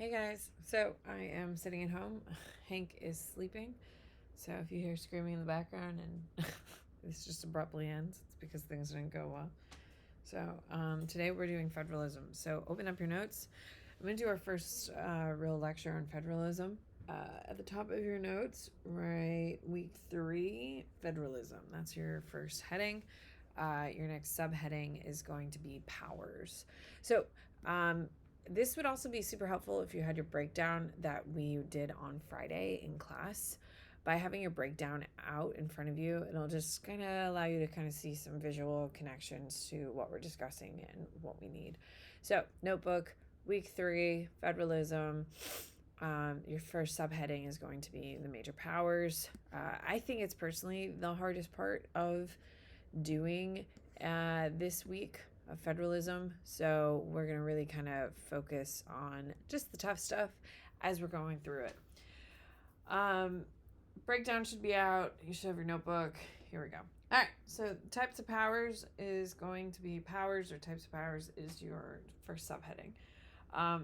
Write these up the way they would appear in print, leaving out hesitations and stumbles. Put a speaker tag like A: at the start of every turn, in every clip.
A: Hey guys, so I am sitting at home. Hank is sleeping, so if you hear screaming in the background and this just abruptly ends, it's because things didn't go well. So today we're doing federalism. So open up your notes. I'm going to do our first real lecture on federalism. At the top of your notes, write week 3, federalism. That's your first heading. Your next subheading is going to be powers. So this would also be super helpful if you had your breakdown that we did on Friday in class. By having your breakdown out in front of you, it'll just kind of allow you to kind of see some visual connections to what we're discussing and what we need. So, notebook, week 3, federalism. Your first subheading is going to be the major powers. I think it's personally the hardest part of doing this week of federalism. So we're going to really kind of focus on just the tough stuff as we're going through it. Breakdown should be out. You should have your notebook. Here we go. All right. So types of powers is going to be powers, or types of powers is your first subheading. I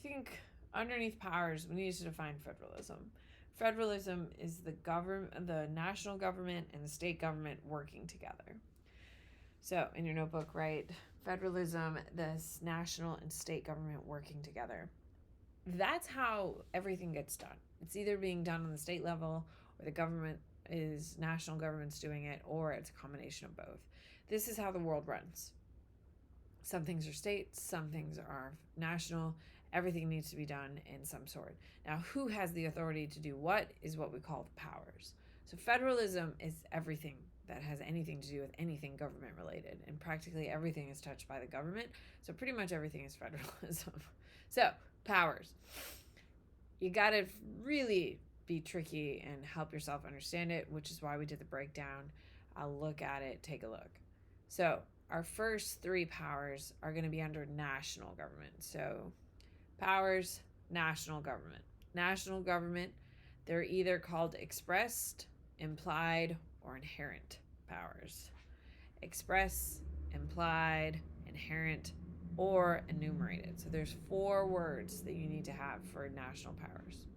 A: think underneath powers, we need to define federalism. Federalism is the national government and the state government working together. So in your notebook, write federalism, this national and state government working together. That's how everything gets done. It's either being done on the state level, or the national government's doing it, or it's a combination of both. This is how the world runs. Some things are state, some things are national. Everything needs to be done in some sort. Now, who has the authority to do what is what we call the powers. So federalism is everything that has anything to do with anything government related, and practically everything is touched by the government. So pretty much everything is federalism. So powers. You got to really be tricky and help yourself understand it, which is why we did the breakdown. I'll look at it, take a look. So our first 3 powers are going to be under national government. So powers, national government. National government, they're either called expressed, implied, or inherent powers. Express, implied, inherent, or enumerated. So there's 4 words that you need to have for national powers.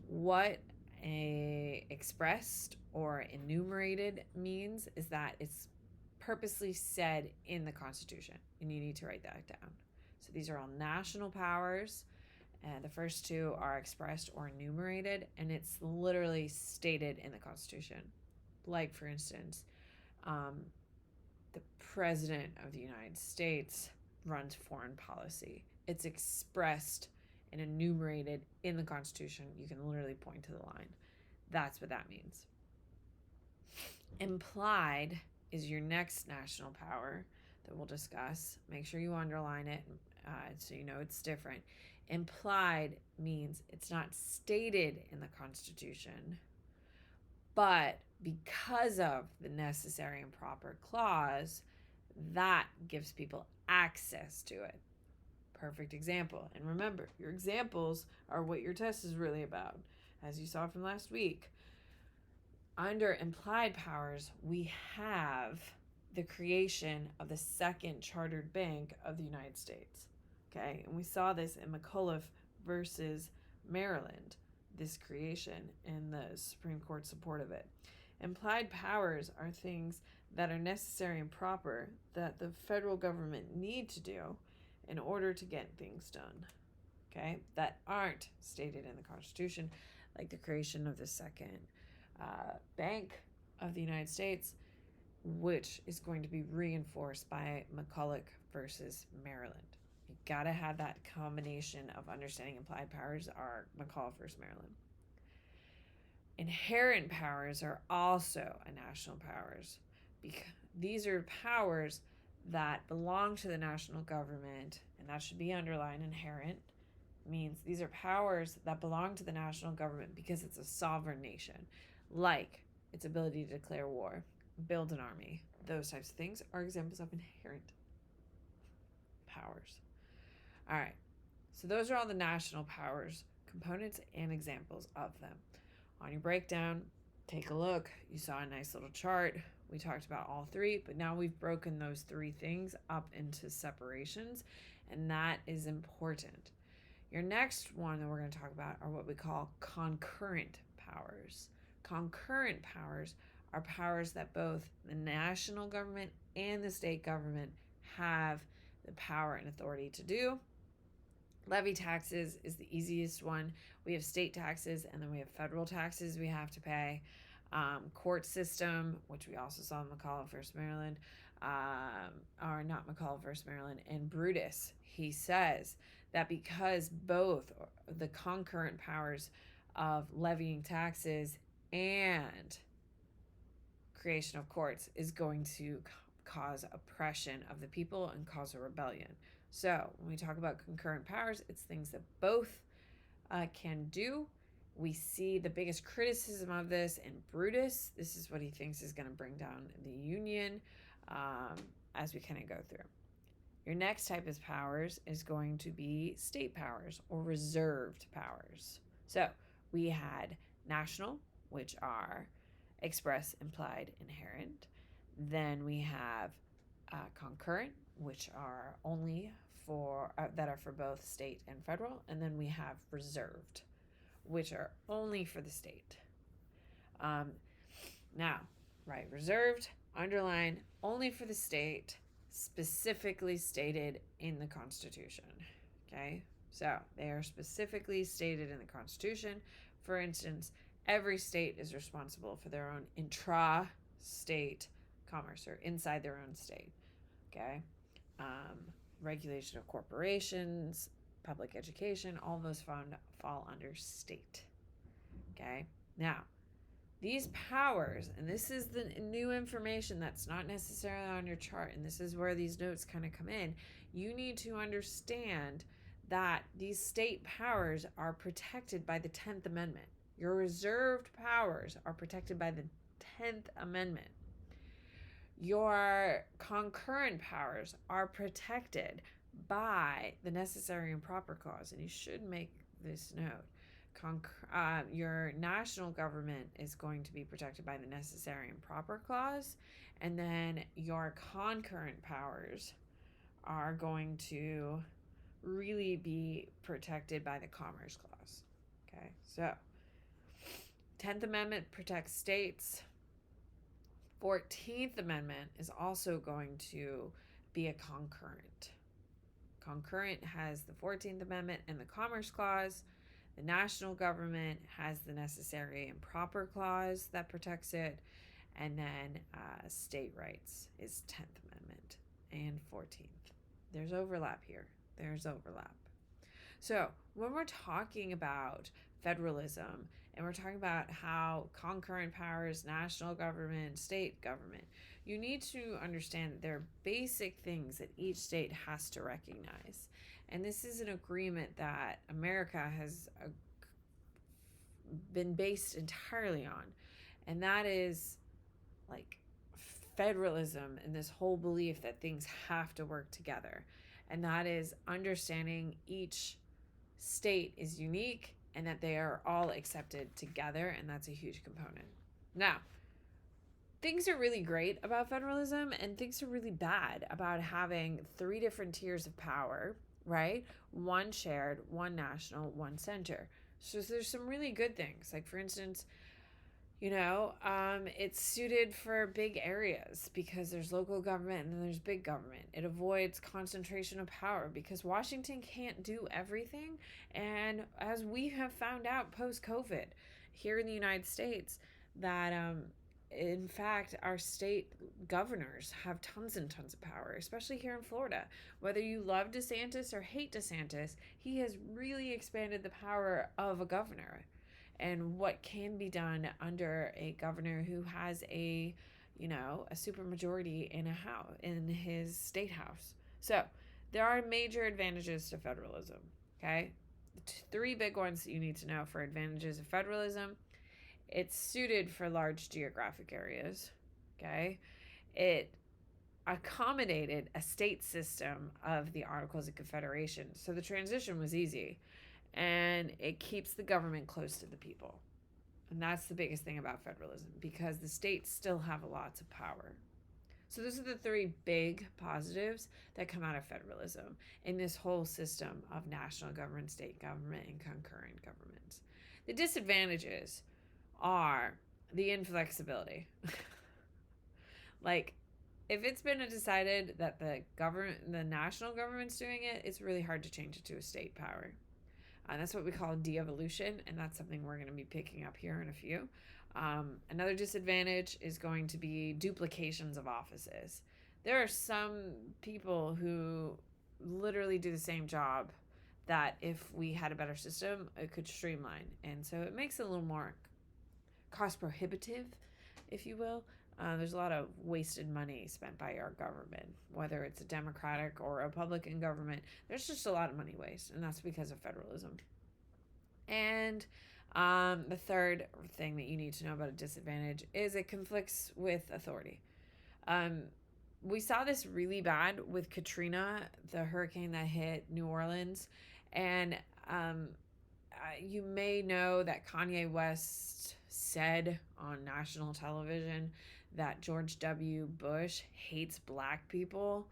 A: What a expressed or enumerated means is that it's purposely said in the Constitution, and you need to write that down. So these are all national powers, and the first 2 are expressed or enumerated, and it's literally stated in the Constitution. Like, for instance, the President of the United States runs foreign policy. It's expressed and enumerated in the Constitution. You can literally point to the line. That's what that means. Implied is your next national power that we'll discuss. Make sure you underline it so you know it's different. Implied means it's not stated in the Constitution, but because of the necessary and proper clause, that gives people access to it. Perfect example. And remember, your examples are what your test is really about, as you saw from last week. Under implied powers, we have the creation of the second chartered bank of the United States. Okay, and we saw this in McAuliffe versus Maryland, this creation, and the Supreme Court support of it. Implied powers are things that are necessary and proper that the federal government need to do in order to get things done, okay, that aren't stated in the Constitution, like the creation of the second Bank of the United States, which is going to be reinforced by McAuliffe versus Maryland. You gotta have that combination of understanding implied powers are McAuliffe versus Maryland. Inherent powers are also a national powers, because these are powers that belong to the national government, and that should be underlined. Inherent means these are powers that belong to the national government because it's a sovereign nation, like its ability to declare war, build an army. Those types of things are examples of inherent powers. All right, so those are all the national powers, components, and examples of them. On your breakdown, take a look. You saw a nice little chart We talked about all three, but now we've broken those three things up into separations, and that is important. Your next one that we're going to talk about are what we call concurrent powers. Concurrent powers are powers that both the national government and the state government have the power and authority to do. Levy taxes is the easiest one. We have state taxes, and then we have federal taxes we have to pay. Court system, which we also saw in McCulloch versus Maryland, or not McCulloch versus Maryland, and Brutus. He says that because both the concurrent powers of levying taxes and creation of courts is going to cause oppression of the people and cause a rebellion. So when we talk about concurrent powers, it's things that both can do. We see the biggest criticism of this in Brutus. This is what he thinks is going to bring down the Union as we kind of go through. Your next type of powers is going to be state powers or reserved powers. So we had national, which are express, implied, inherent. Then we have concurrent, which are only for that are for both state and federal. And then we have reserved, which are only for the state. Reserved, underline, only for the state, specifically stated in the Constitution. Okay, so they are specifically stated in the Constitution. For instance, every state is responsible for their own intra-state commerce, or inside their own state. Okay, regulation of corporations, public education, all those fall under state. Okay, now these powers, and this is the new information that's not necessarily on your chart, and this is where these notes kind of come in. You need to understand that these state powers are protected by the 10th Amendment. Your reserved powers are protected by the 10th Amendment. Your concurrent powers are protected by the Necessary and Proper Clause, and you should make this note. Your national government is going to be protected by the Necessary and Proper Clause, and then your concurrent powers are going to really be protected by the Commerce Clause. Okay, so 10th Amendment protects states. 14th Amendment is also going to be a concurrent. Concurrent has the 14th Amendment and the Commerce Clause. The national government has the Necessary and Proper Clause that protects it. And then state rights is 10th Amendment and 14th. There's overlap here. There's overlap. So when we're talking about federalism, and we're talking about how concurrent powers, national government, state government, you need to understand that there are basic things that each state has to recognize. And this is an agreement that America has been based entirely on. And that is like federalism and this whole belief that things have to work together. And that is understanding each state is unique and that they are all accepted together, and that's a huge component. Now, things are really great about federalism, and things are really bad about having three different tiers of power, right? One shared, one national, one center. So there's some really good things. Like, for instance, it's suited for big areas because there's local government and then there's big government. It avoids concentration of power because Washington can't do everything. And as we have found out post-COVID here in the United States, that in fact, our state governors have tons and tons of power, especially here in Florida. Whether you love DeSantis or hate DeSantis, he has really expanded the power of a governor and what can be done under a governor who has a supermajority in his state house. So there are major advantages to federalism. Okay, three big ones that you need to know for advantages of federalism. It's suited for large geographic areas. Okay, it accommodated a state system of the Articles of Confederation, so the transition was easy. And it keeps the government close to the people. And that's the biggest thing about federalism, because the states still have lots of power. So those are the three big positives that come out of federalism in this whole system of national government, state government, and concurrent governments. The disadvantages are the inflexibility. Like, if it's been decided that the national government's doing it, it's really hard to change it to a state power. That's what we call de-evolution, and that's something we're going to be picking up here in a few. Another disadvantage is going to be duplications of offices. There are some people who literally do the same job that if we had a better system, it could streamline. And so it makes it a little more cost prohibitive, if you will. There's a lot of wasted money spent by our government, whether it's a Democratic or Republican government. There's just a lot of money waste, and that's because of federalism. And the third thing that you need to know about a disadvantage is it conflicts with authority. We saw this really bad with Katrina, the hurricane that hit New Orleans. And you may know that Kanye West said on national television that George W. Bush hates black people.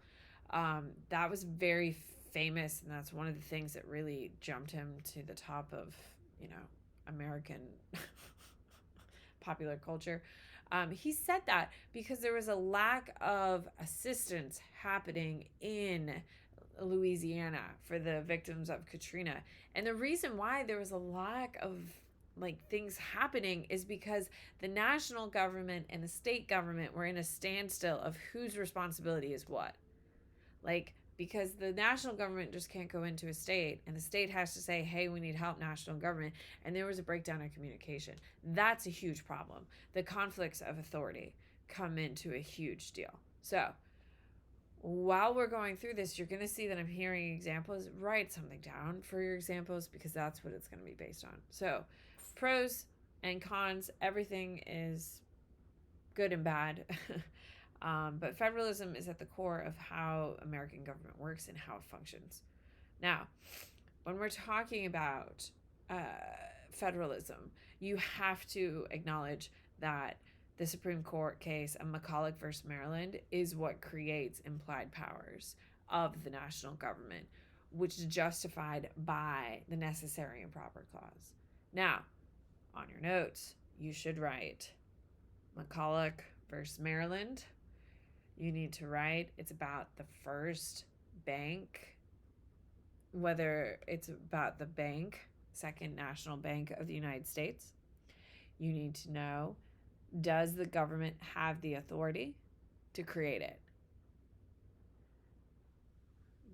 A: That was very famous, and that's one of the things that really jumped him to the top of, American popular culture. He said that because there was a lack of assistance happening in Louisiana for the victims of Katrina. And the reason why there was a lack of things happening is because the national government and the state government were in a standstill of whose responsibility is what. Because the national government just can't go into a state, and the state has to say, hey, we need help, national government, and there was a breakdown in communication. That's a huge problem. The conflicts of authority come into a huge deal. So while we're going through this, you're going to see that I'm hearing examples. Write something down for your examples, because that's what it's going to be based on. So pros and cons, everything is good and bad. But federalism is at the core of how American government works and how it functions. Now, when we're talking about federalism, you have to acknowledge that the Supreme Court case of McCulloch versus Maryland is what creates implied powers of the national government, which is justified by the necessary and proper clause. Now, on your notes, you should write McCulloch versus Maryland. You need to write it's about the first bank, whether it's about the bank, Second National Bank of the United States. You need to know, does the government have the authority to create it?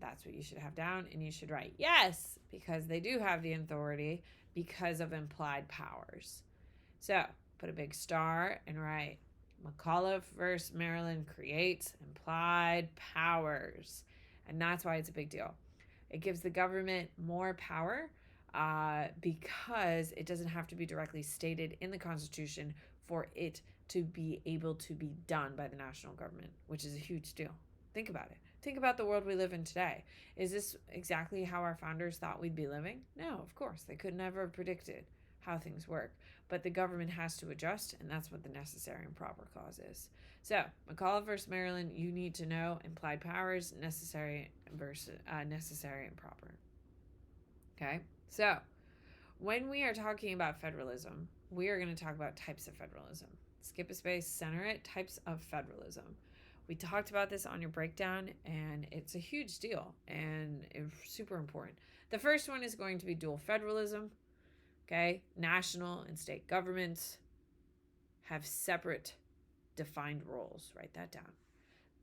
A: That's what you should have down, and you should write yes, because they do have the authority because of implied powers. So put a big star and write McCulloch versus Maryland creates implied powers. And that's why it's a big deal. It gives the government more power because it doesn't have to be directly stated in the Constitution for it to be able to be done by the national government, which is a huge deal. Think about it. Think about the world we live in today. Is this exactly how our founders thought we'd be living? No, of course. They could never have predicted how things work. But the government has to adjust, and that's what the necessary and proper clause is. So, McCulloch versus Maryland, you need to know implied powers, necessary versus necessary and proper. Okay? So, when we are talking about federalism, we are going to talk about types of federalism. Skip a space, center it, types of federalism. We talked about this on your breakdown, and it's a huge deal, and it's super important. The first one is going to be dual federalism. Okay, national and state governments have separate defined roles. Write that down.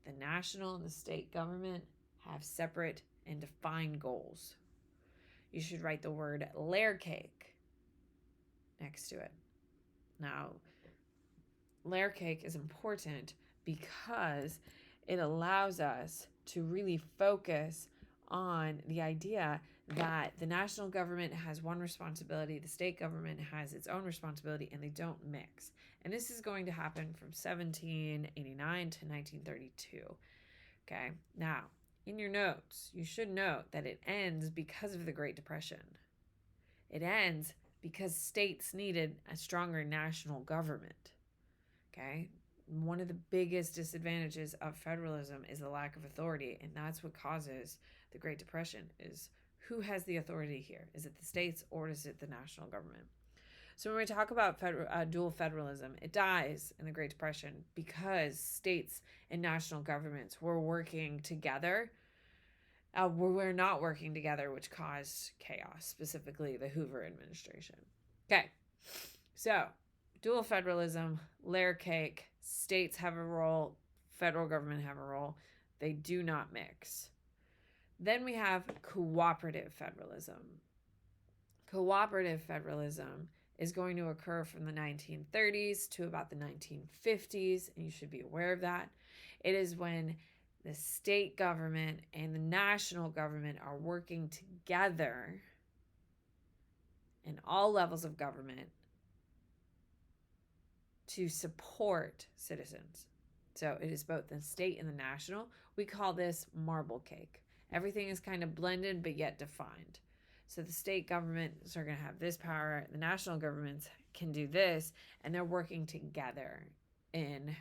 A: The national and the state government have separate and defined goals. You should write the word layer cake next to it. Now, layer cake is important because it allows us to really focus on the idea that the national government has one responsibility, the state government has its own responsibility, and they don't mix. And this is going to happen from 1789 to 1932. Okay, now, in your notes, you should note that it ends because of the Great Depression. It ends because states needed a stronger national government. Okay? One of the biggest disadvantages of federalism is the lack of authority, and that's what causes the Great Depression. Is who has the authority here? Is it the states or is it the national government? So when we talk about dual federalism, it dies in the Great Depression because states and national governments were working together. We're not working together, which caused chaos, specifically the Hoover administration. Okay, so dual federalism, layer cake, states have a role, federal government have a role. They do not mix. Then we have cooperative federalism. Cooperative federalism is going to occur from the 1930s to about the 1950s, and you should be aware of that. It is when the state government and the national government are working together in all levels of government to support citizens. So it is both the state and the national. We call this marble cake. Everything is kind of blended but yet defined. So the state governments are going to have this power, the national governments can do this, and they're working together in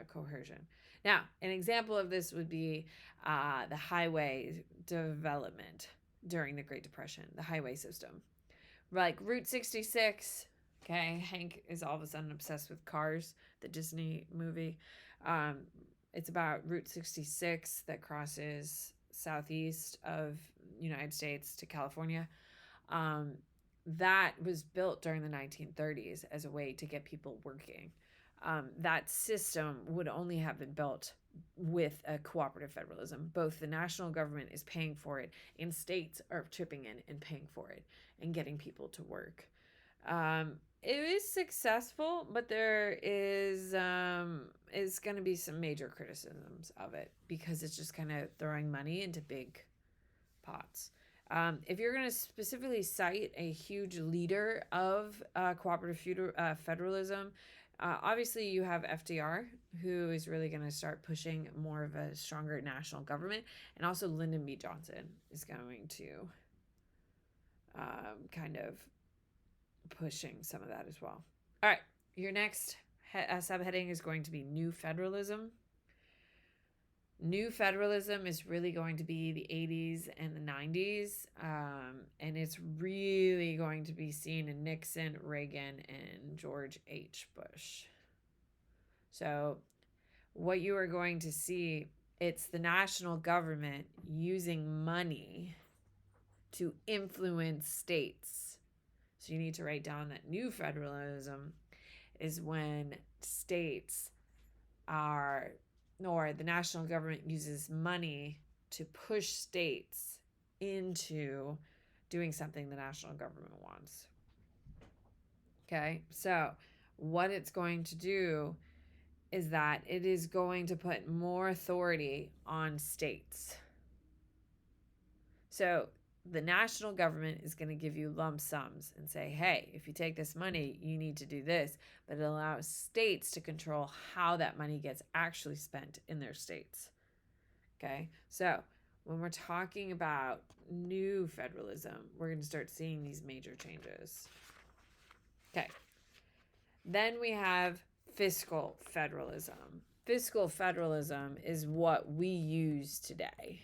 A: coercion. Now, an example of this would be the highway development during the Great Depression, the highway system. Like Route 66, okay, Hank is all of a sudden obsessed with Cars, the Disney movie. It's about Route 66 that crosses southeast of United States to California. That was built during the 1930s as a way to get people working. That system would only have been built with a cooperative federalism. Both the national government is paying for it and states are chipping in and paying for it and getting people to work. It is successful, but there is going to be some major criticisms of it because it's just kind of throwing money into big pots. If you're going to specifically cite a huge leader of cooperative federalism, obviously you have FDR, who is really going to start pushing more of a stronger national government, and also Lyndon B. Johnson is going to kind of pushing some of that as well. All right, your next subheading is going to be New Federalism. New Federalism is really going to be the 80s and the 90s, and it's really going to be seen in Nixon, Reagan, and George H. Bush. So what you are going to see, it's the national government using money to influence states. So you need to write down that New Federalism is when states are, or the national government uses money to push states into doing something the national government wants. Okay, so what it's going to do is that it is going to put more authority on states. So the national government is going to give you lump sums and say, hey, if you take this money, you need to do this. But it allows states to control how that money gets actually spent in their states. Okay, so when we're talking about new federalism, we're going to start seeing these major changes. Okay, then we have fiscal federalism. Fiscal federalism is what we use today.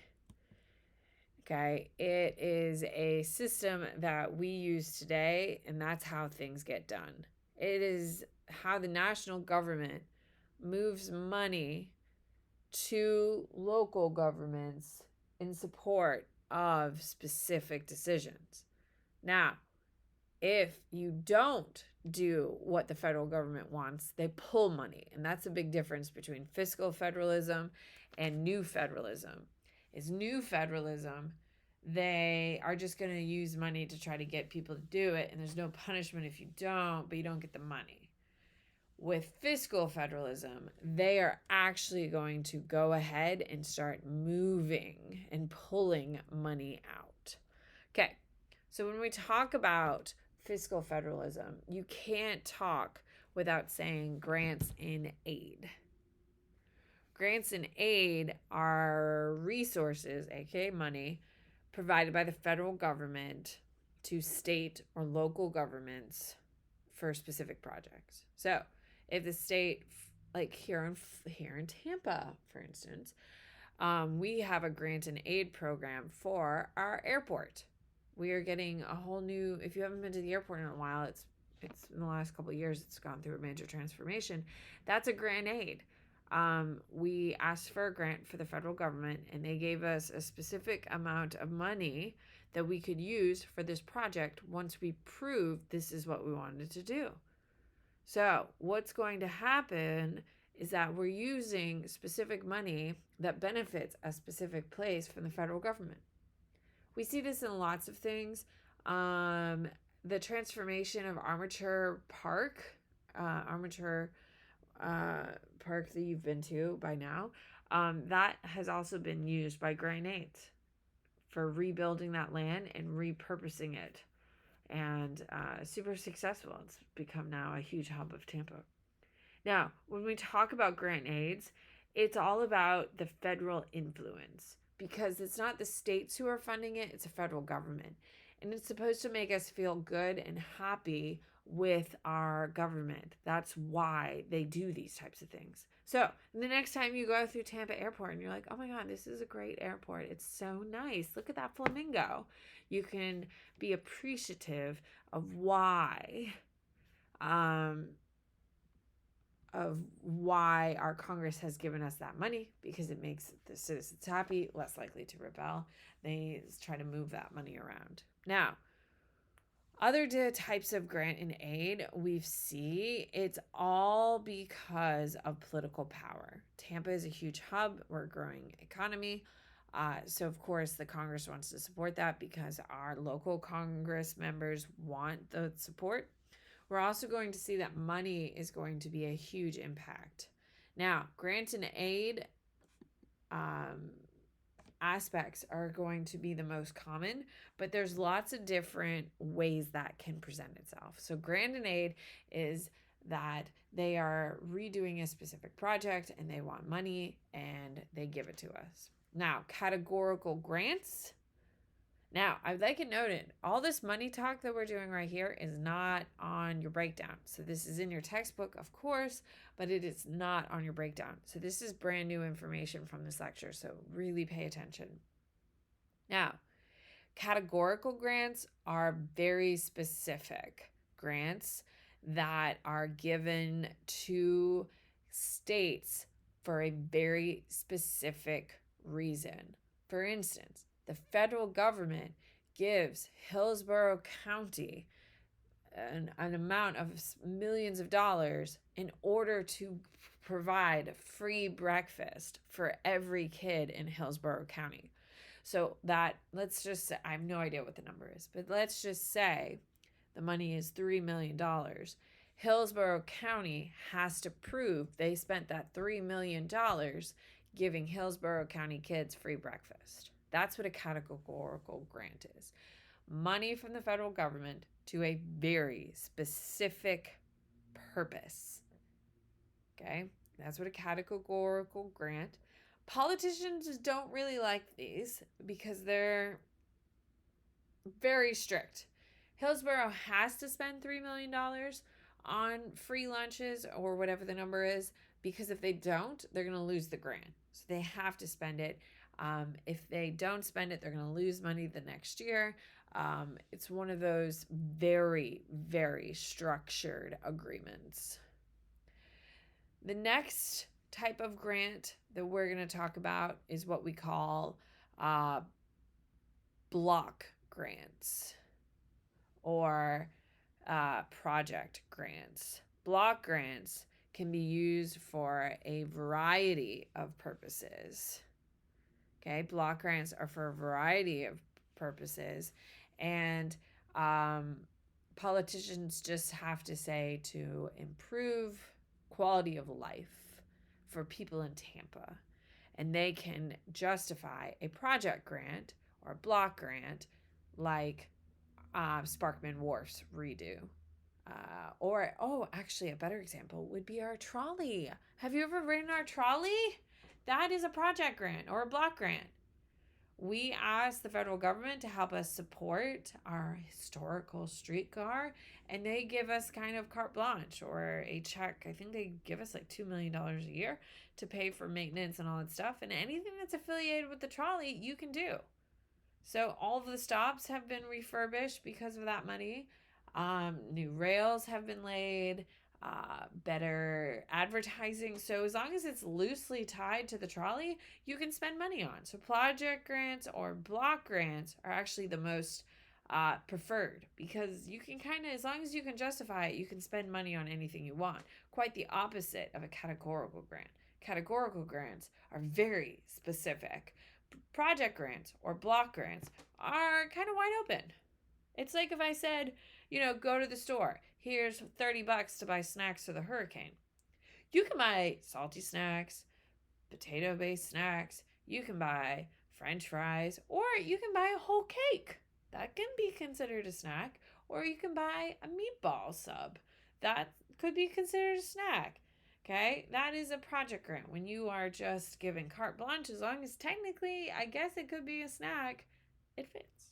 A: Okay, it is a system that we use today, and that's how things get done. It is how the national government moves money to local governments in support of specific decisions. Now, if you don't do what the federal government wants, they pull money, and that's a big difference between fiscal federalism and new federalism. Is new federalism, they are just going to use money to try to get people to do it, and there's no punishment if you don't, but you don't get the money. With fiscal federalism, they are actually going to go ahead and start moving and pulling money out. Okay, so when we talk about fiscal federalism, you can't talk without saying grants and aid. Grants and aid are resources, aka money, provided by the federal government to state or local governments for specific projects. So if the state, like here in Tampa, for instance, we have a grant and aid program for our airport. We are getting a whole new, if you haven't been to the airport in a while, it's in the last couple of years, it's gone through a major transformation. That's a grant aid. We asked for a grant for the federal government, and they gave us a specific amount of money that we could use for this project once we proved this is what we wanted to do. So what's going to happen is that we're using specific money that benefits a specific place from the federal government. We see this in lots of things. The transformation of Armature Park, Armature Park that you've been to by now, that has also been used by grant aids for rebuilding that land and repurposing it. And super successful. It's become now a huge hub of Tampa. Now, when we talk about grant aids, it's all about the federal influence, because it's not the states who are funding it, it's the federal government. And it's supposed to make us feel good and happy with our government. That's why they do these types of things. So the next time you go through Tampa Airport and you're like, oh my God, this is a great airport. It's so nice. Look at that flamingo. You can be appreciative of why our Congress has given us that money, because it makes the citizens happy, less likely to rebel. They try to move that money around. Now, other types of grant and aid we see, it's all because of political power. Tampa is a huge hub. We're a growing economy. So, of course, the Congress wants to support that because our local Congress members want the support. We're also going to see that money is going to be a huge impact. Now, grant and aid aspects are going to be the most common, but there's lots of different ways that can present itself. So grant and aid is that they are redoing a specific project and they want money and they give it to us. Now, categorical grants. Now, I'd like it noted, all this money talk that we're doing right here is not on your breakdown. So this is in your textbook, of course, but it is not on your breakdown. So this is brand new information from this lecture, so really pay attention. Now, categorical grants are very specific grants that are given to states for a very specific reason. For instance, the federal government gives Hillsborough County an amount of millions of dollars in order to provide free breakfast for every kid in Hillsborough County. So that, let's just say, I have no idea what the number is, but let's just say the money is $3 million. Hillsborough County has to prove they spent that $3 million giving Hillsborough County kids free breakfast. That's what a categorical grant is. Money from the federal government to a very specific purpose. Okay? That's what a categorical grant. Politicians don't really like these because they're very strict. Hillsborough has to spend $3 million on free lunches or whatever the number is, because if they don't, they're going to lose the grant. So they have to spend it. If they don't spend it, they're going to lose money the next year. It's one of those very, very structured agreements. The next type of grant that we're going to talk about is what we call block grants or project grants. Block grants can be used for a variety of purposes. Okay, block grants are for a variety of purposes, and politicians just have to say to improve quality of life for people in Tampa, and they can justify a project grant or a block grant like Sparkman Wharf's redo. Actually, a better example would be our trolley. Have you ever ridden our trolley? That is a project grant or a block grant. We asked the federal government to help us support our historical streetcar, and they give us kind of carte blanche or a check. I think they give us like $2 million a year to pay for maintenance and all that stuff. And anything that's affiliated with the trolley, you can do. So all of the stops have been refurbished because of that money. New rails have been laid, better advertising. So as long as it's loosely tied to the trolley, you can spend money on. So project grants or block grants are actually the most preferred, because you can kind of, as long as you can justify it, you can spend money on anything you want. Quite the opposite of a categorical grant. Categorical grants are very specific. Project grants or block grants are kind of wide open. It's like if I said, go to the store. Here's $30 to buy snacks for the hurricane. You can buy salty snacks, potato-based snacks. You can buy French fries, or you can buy a whole cake. That can be considered a snack. Or you can buy a meatball sub. That could be considered a snack. Okay, that is a project grant. When you are just given carte blanche, as long as technically, I guess it could be a snack, it fits.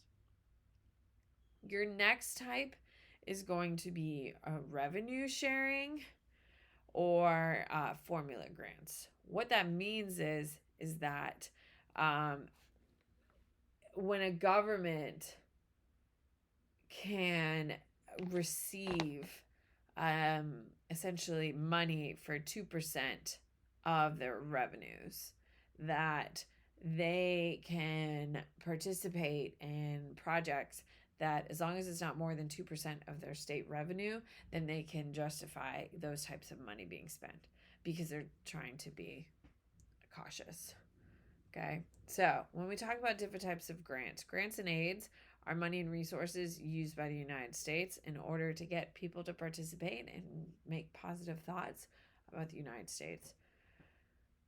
A: Your next type is going to be a revenue sharing or formula grants. What that means is that when a government can receive essentially money for 2% of their revenues, that they can participate in projects that, as long as it's not more than 2% of their state revenue, then they can justify those types of money being spent, because they're trying to be cautious. Okay, so when we talk about different types of grants and aids are money and resources used by the United States in order to get people to participate and make positive thoughts about the United States.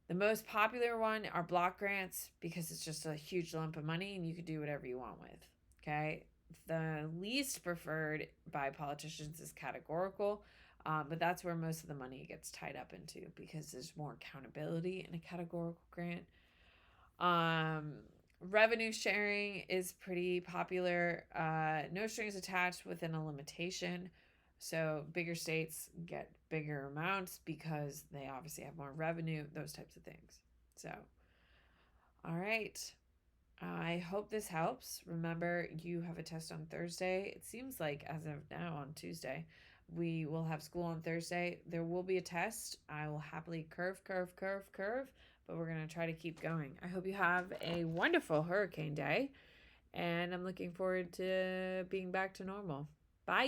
A: The most popular one are block grants, because it's just a huge lump of money and you can do whatever you want with. Okay, the least preferred by politicians is categorical, but that's where most of the money gets tied up into, because there's more accountability in a categorical grant. Revenue sharing is pretty popular. No strings attached within a limitation. So bigger states get bigger amounts because they obviously have more revenue, those types of things. So, all right. I hope this helps. Remember, you have a test on Thursday. It seems like as of now on Tuesday, we will have school on Thursday. There will be a test. I will happily curve, but we're going to try to keep going. I hope you have a wonderful hurricane day, and I'm looking forward to being back to normal. Bye.